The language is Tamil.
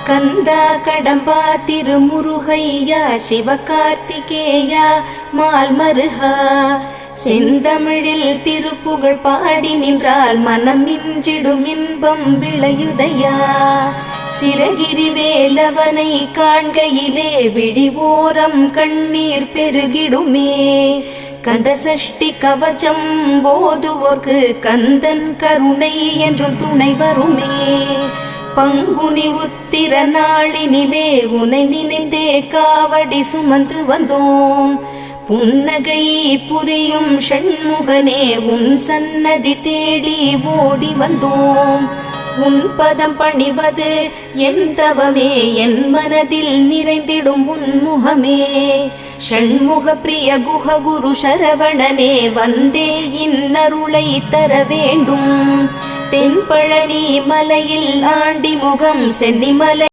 கந்தா கடம்பா திருமுருகையா சிவகார்த்திகேயா மால்மருகா செந்தமிழில் திருப்புகழ் பாடி நின்றால் மனம் மிஞ்சிடும் இன்பம் விளையுதையா. சிரகிரி வேலவனை காண்கையிலே விழிவோரம் கண்ணீர் பெருகிடுமே. கந்த சஷ்டி கவச்சம் போதுவோர்க்கு கந்தன் கருணை என்றும் துணை வருமே. பங்குனி உத்திர நாளினிலே உனை நினைந்தே காவடி சுமந்து வந்தோம். புன்னகை புரியும் ஷண்முகனே உன் சன்னதி தேடி ஓடி வந்தோம். உன் பதம் பணிவது என் தவமே, என் மனதில் நிறைந்திடும் உன் முகமே. ஷண்முக பிரிய குஹ குரு சரவணனே வந்தே இன்னருளை தர வேண்டும். தென்பழனி மலையில் ஆண்டி முகம் சென்னிமலை